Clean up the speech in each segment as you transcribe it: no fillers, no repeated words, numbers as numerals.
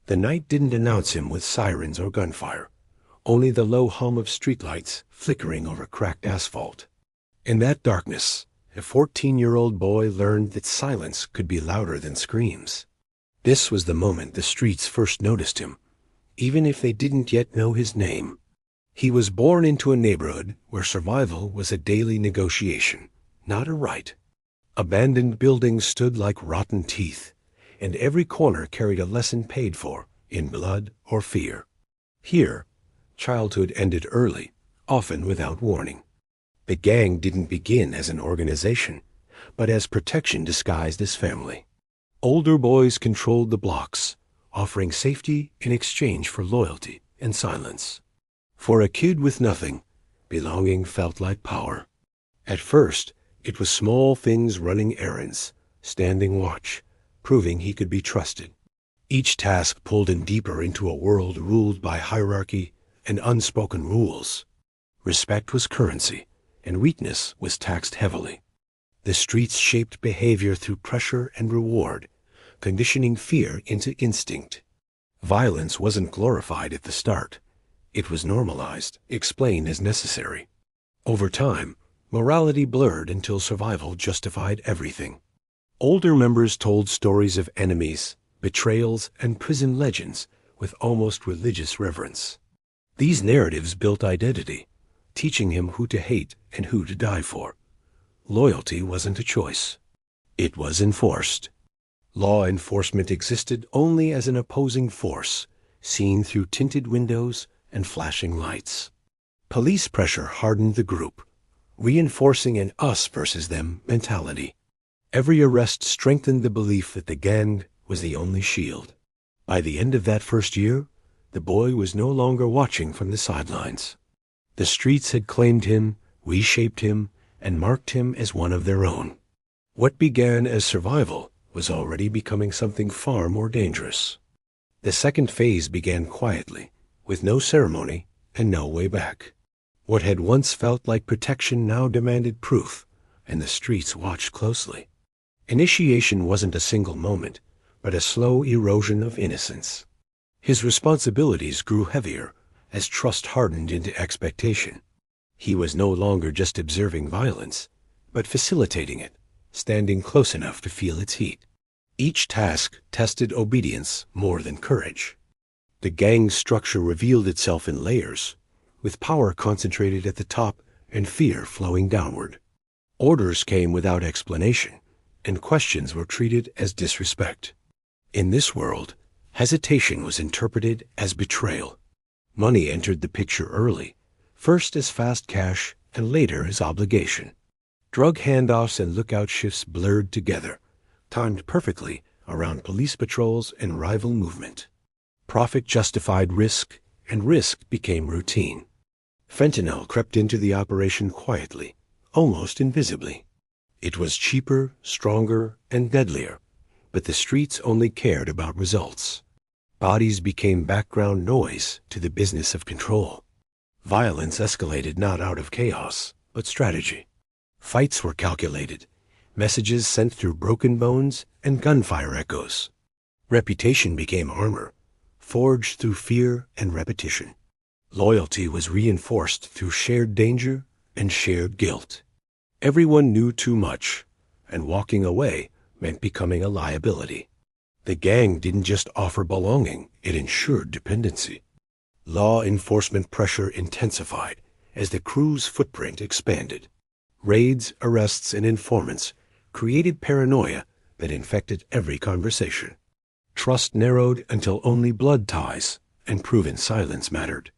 The night didn't announce him with sirens or gunfire, only the low hum of streetlights flickering over cracked asphalt. In that darkness, a 14-year-old boy learned that silence could be louder than screams. This was the moment the streets first noticed him, even if they didn't yet know his name. He was born into a neighborhood where survival was a daily negotiation, not a right. Abandoned buildings stood like rotten teeth, and every corner carried a lesson paid for in blood or fear. Here, childhood ended early, often without warning. The gang didn't begin as an organization, but as protection disguised as family. Older boys controlled the blocks, offering safety in exchange for loyalty and silence. For a kid with nothing, belonging felt like power. At first, it was small things: running errands, standing watch, proving he could be trusted. Each task pulled him deeper into a world ruled by hierarchy and unspoken rules. Respect was currency, and weakness was taxed heavily. The streets shaped behavior through pressure and reward, conditioning fear into instinct. Violence wasn't glorified at the start. It was normalized, explained as necessary. Over time, morality blurred until survival justified everything. Older members told stories of enemies, betrayals, and prison legends with almost religious reverence. These narratives built identity, teaching him who to hate and who to die for. Loyalty wasn't a choice. It was enforced. Law enforcement existed only as an opposing force, seen through tinted windows and flashing lights. Police pressure hardened the group, reinforcing an us versus them mentality. Every arrest strengthened the belief that the gang was the only shield. By the end of that first year, the boy was no longer watching from the sidelines. The streets had claimed him, reshaped him, and marked him as one of their own. What began as survival was already becoming something far more dangerous. The second phase began quietly, with no ceremony and no way back. What had once felt like protection now demanded proof, and the streets watched closely. Initiation wasn't a single moment, but a slow erosion of innocence. His responsibilities grew heavier as trust hardened into expectation. He was no longer just observing violence, but facilitating it, standing close enough to feel its heat. Each task tested obedience more than courage. The gang's structure revealed itself in layers, with power concentrated at the top and fear flowing downward. Orders came without explanation, and questions were treated as disrespect. In this world, hesitation was interpreted as betrayal. Money entered the picture early, first as fast cash and later as obligation. Drug handoffs and lookout shifts blurred together, timed perfectly around police patrols and rival movement. Profit justified risk, and risk became routine. Fentanyl crept into the operation quietly, almost invisibly. It was cheaper, stronger, and deadlier, but the streets only cared about results. Bodies became background noise to the business of control. Violence escalated not out of chaos, but strategy. Fights were calculated, messages sent through broken bones and gunfire echoes. Reputation became armor, forged through fear and repetition. Loyalty was reinforced through shared danger and shared guilt. Everyone knew too much, and walking away meant becoming a liability. The gang didn't just offer belonging, it ensured dependency. Law enforcement pressure intensified as the crew's footprint expanded. Raids, arrests, and informants created paranoia that infected every conversation. Trust narrowed until only blood ties and proven silence mattered.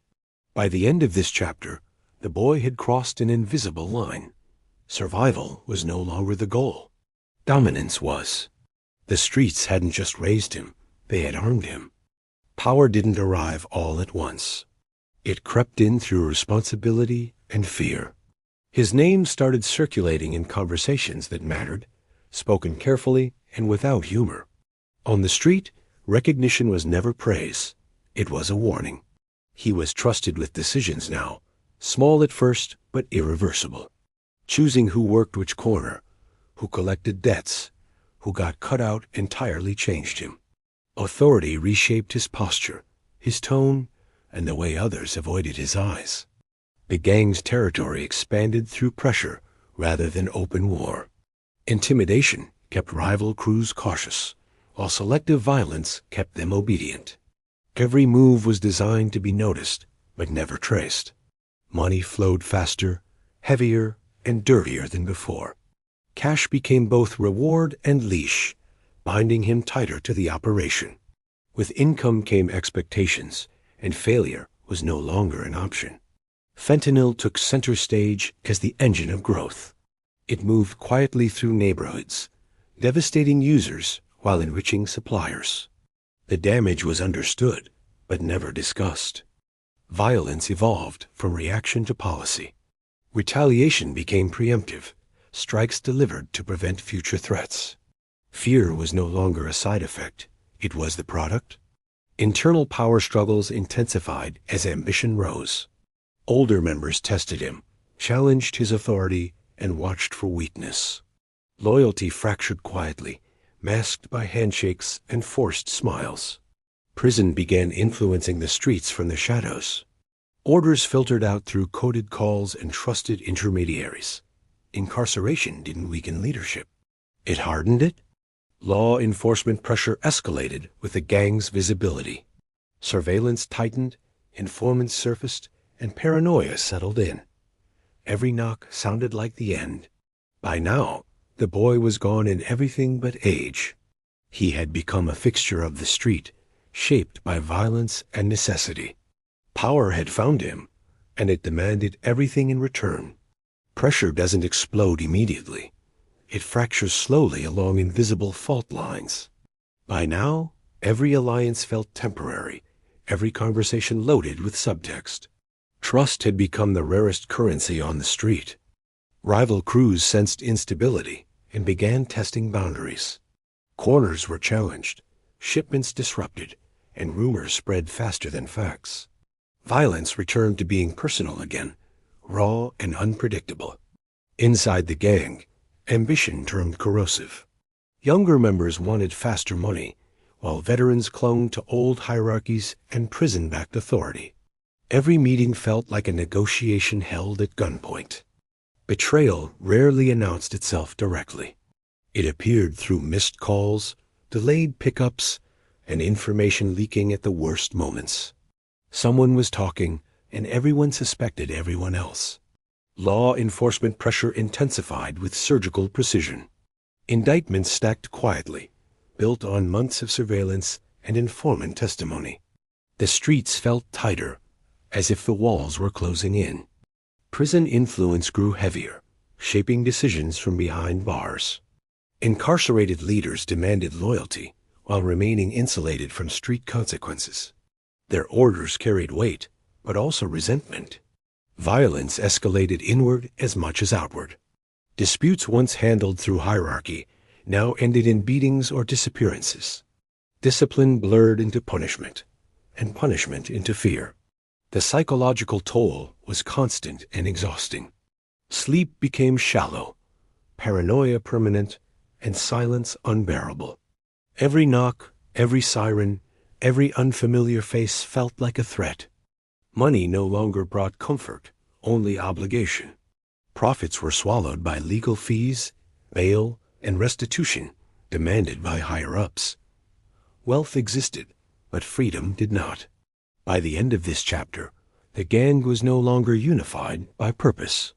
By the end of this chapter, the boy had crossed an invisible line. Survival was no longer the goal. Dominance was. The streets hadn't just raised him, they had armed him. Power didn't arrive all at once. It crept in through responsibility and fear. His name started circulating in conversations that mattered, spoken carefully and without humor. On the street, recognition was never praise. It was a warning. He was trusted with decisions now, small at first but irreversible. Choosing who worked which corner, who collected debts, who got cut out entirely changed him. Authority reshaped his posture, his tone, and the way others avoided his eyes. The gang's territory expanded through pressure rather than open war. Intimidation kept rival crews cautious, while selective violence kept them obedient. Every move was designed to be noticed, but never traced. Money flowed faster, heavier, and dirtier than before. Cash became both reward and leash, binding him tighter to the operation. With income came expectations, and failure was no longer an option. Fentanyl took center stage as the engine of growth. It moved quietly through neighborhoods, devastating users while enriching suppliers. The damage was understood, but never discussed. Violence evolved from reaction to policy. Retaliation became preemptive, strikes delivered to prevent future threats. Fear was no longer a side effect, it was the product. Internal power struggles intensified as ambition rose. Older members tested him, challenged his authority, and watched for weakness. Loyalty fractured quietly, masked by handshakes and forced smiles. Prison began influencing the streets from the shadows. Orders filtered out through coded calls and trusted intermediaries. Incarceration didn't weaken leadership. It hardened it. Law enforcement pressure escalated with the gang's visibility. Surveillance tightened, informants surfaced, and paranoia settled in. Every knock sounded like the end. By now, the boy was gone in everything but age. He had become a fixture of the street, shaped by violence and necessity. Power had found him, and it demanded everything in return. Pressure doesn't explode immediately. It fractures slowly along invisible fault lines. By now, every alliance felt temporary, every conversation loaded with subtext. Trust had become the rarest currency on the street. Rival crews sensed instability and began testing boundaries. Corners were challenged, shipments disrupted, and rumors spread faster than facts. Violence returned to being personal again, raw and unpredictable. Inside the gang, ambition turned corrosive. Younger members wanted faster money, while veterans clung to old hierarchies and prison-backed authority. Every meeting felt like a negotiation held at gunpoint. Betrayal rarely announced itself directly. It appeared through missed calls, delayed pickups, and information leaking at the worst moments. Someone was talking, and everyone suspected everyone else. Law enforcement pressure intensified with surgical precision. Indictments stacked quietly, built on months of surveillance and informant testimony. The streets felt tighter, as if the walls were closing in. Prison influence grew heavier, shaping decisions from behind bars. Incarcerated leaders demanded loyalty while remaining insulated from street consequences. Their orders carried weight, but also resentment. Violence escalated inward as much as outward. Disputes once handled through hierarchy now ended in beatings or disappearances. Discipline blurred into punishment, and punishment into fear. The psychological toll was constant and exhausting. Sleep became shallow, paranoia permanent, and silence unbearable. Every knock, every siren, every unfamiliar face felt like a threat. Money no longer brought comfort, only obligation. Profits were swallowed by legal fees, bail, and restitution demanded by higher-ups. Wealth existed, but freedom did not. By the end of this chapter, the gang was no longer unified by purpose.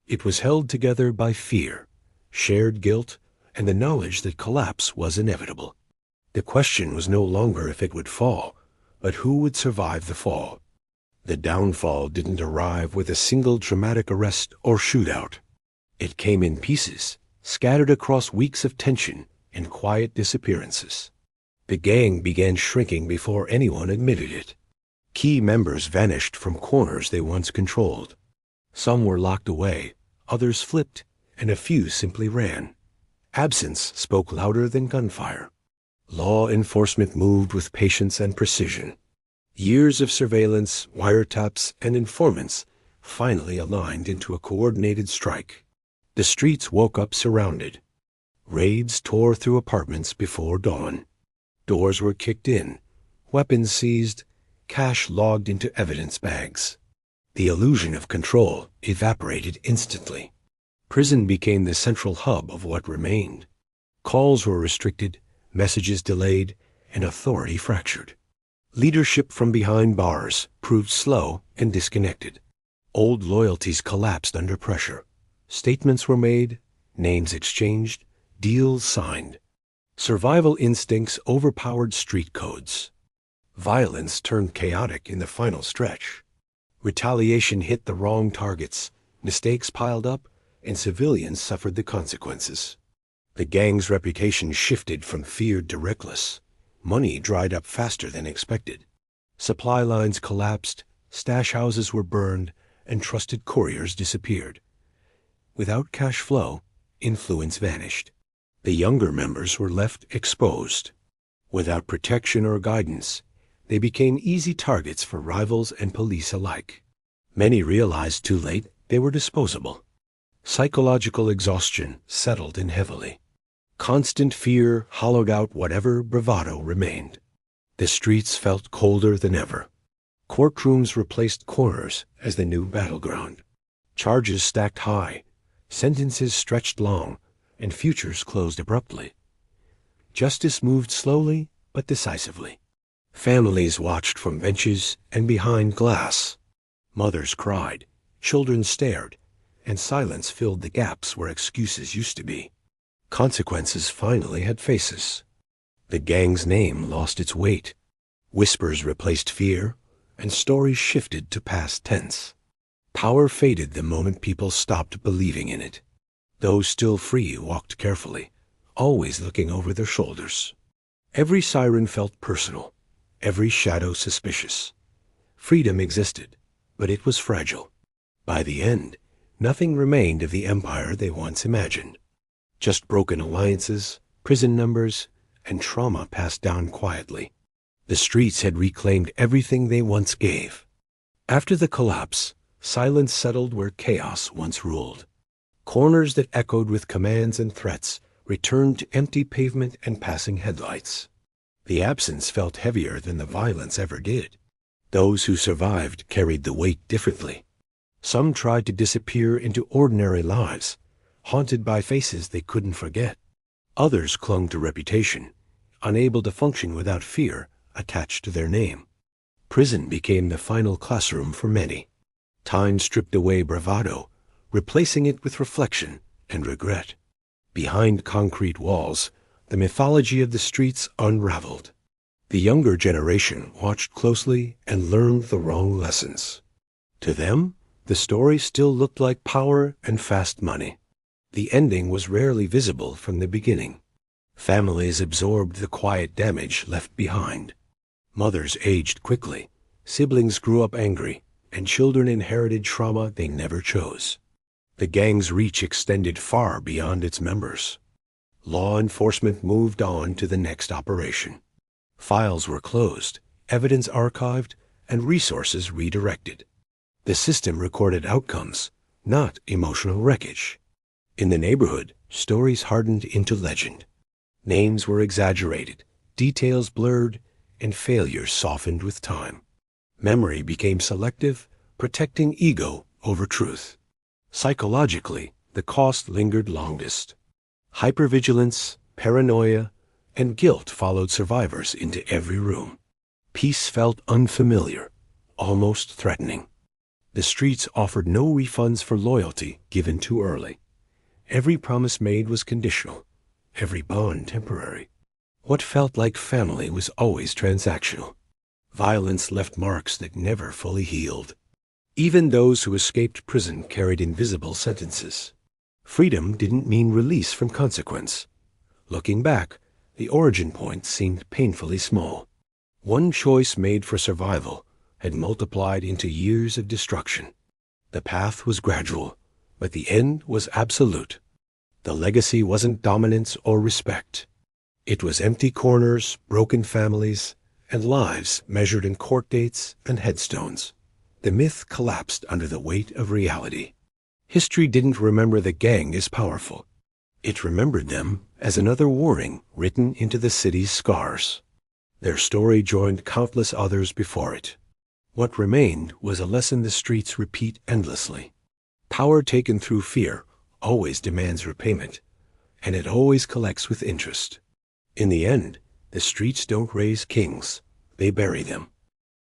It was held together by fear, shared guilt, and the knowledge that collapse was inevitable. The question was no longer if it would fall, but who would survive the fall. The downfall didn't arrive with a single dramatic arrest or shootout. It came in pieces, scattered across weeks of tension and quiet disappearances. The gang began shrinking before anyone admitted it. Key members vanished from corners they once controlled. Some were locked away, others flipped, and a few simply ran. Absence spoke louder than gunfire. Law enforcement moved with patience and precision. Years of surveillance, wiretaps, and informants finally aligned into a coordinated strike. The streets woke up surrounded. Raids tore through apartments before dawn. Doors were kicked in, weapons seized, cash logged into evidence bags. The illusion of control evaporated instantly. Prison became the central hub of what remained. Calls were restricted, messages delayed, and authority fractured. Leadership from behind bars proved slow and disconnected. Old loyalties collapsed under pressure. Statements were made, names exchanged, deals signed. Survival instincts overpowered street codes. Violence turned chaotic in the final stretch. Retaliation hit the wrong targets, mistakes piled up, and civilians suffered the consequences. The gang's reputation shifted from fear to reckless. Money dried up faster than expected. Supply lines collapsed, stash houses were burned, and trusted couriers disappeared. Without cash flow, influence vanished. The younger members were left exposed. Without protection or guidance, they became easy targets for rivals and police alike. Many realized too late they were disposable. Psychological exhaustion settled in heavily. Constant fear hollowed out whatever bravado remained. The streets felt colder than ever. Courtrooms replaced corners as the new battleground. Charges stacked high, sentences stretched long, and futures closed abruptly. Justice moved slowly but decisively. Families watched from benches and behind glass. Mothers cried, children stared, and silence filled the gaps where excuses used to be. Consequences finally had faces. The gang's name lost its weight. Whispers replaced fear, and stories shifted to past tense. Power faded the moment people stopped believing in it. Those still free walked carefully, always looking over their shoulders. Every siren felt personal, every shadow suspicious. Freedom existed, but it was fragile. By the end, nothing remained of the empire they once imagined. Just broken alliances, prison numbers, and trauma passed down quietly. The streets had reclaimed everything they once gave. After the collapse, silence settled where chaos once ruled. Corners that echoed with commands and threats returned to empty pavement and passing headlights. The absence felt heavier than the violence ever did. Those who survived carried the weight differently. Some tried to disappear into ordinary lives, haunted by faces they couldn't forget. Others clung to reputation, unable to function without fear attached to their name. Prison became the final classroom for many. Time stripped away bravado, replacing it with reflection and regret. Behind concrete walls, the mythology of the streets unraveled. The younger generation watched closely and learned the wrong lessons. To them, the story still looked like power and fast money. The ending was rarely visible from the beginning. Families absorbed the quiet damage left behind. Mothers aged quickly, siblings grew up angry, and children inherited trauma they never chose. The gang's reach extended far beyond its members. Law enforcement moved on to the next operation. Files were closed, evidence archived, and resources redirected. The system recorded outcomes, not emotional wreckage. In the neighborhood, stories hardened into legend. Names were exaggerated, details blurred, and failures softened with time. Memory became selective, protecting ego over truth. Psychologically, the cost lingered longest. Hypervigilance, paranoia, and guilt followed survivors into every room. Peace felt unfamiliar, almost threatening. The streets offered no refunds for loyalty given too early. Every promise made was conditional, every bond temporary. What felt like family was always transactional. Violence left marks that never fully healed. Even those who escaped prison carried invisible sentences. Freedom didn't mean release from consequence. Looking back, the origin point seemed painfully small. One choice made for survival had multiplied into years of destruction. The path was gradual, but the end was absolute. The legacy wasn't dominance or respect. It was empty corners, broken families, and lives measured in court dates and headstones. The myth collapsed under the weight of reality. History didn't remember the gang as powerful. It remembered them as another warning written into the city's scars. Their story joined countless others before it. What remained was a lesson the streets repeat endlessly. Power taken through fear always demands repayment, and it always collects with interest. In the end, the streets don't raise kings, they bury them.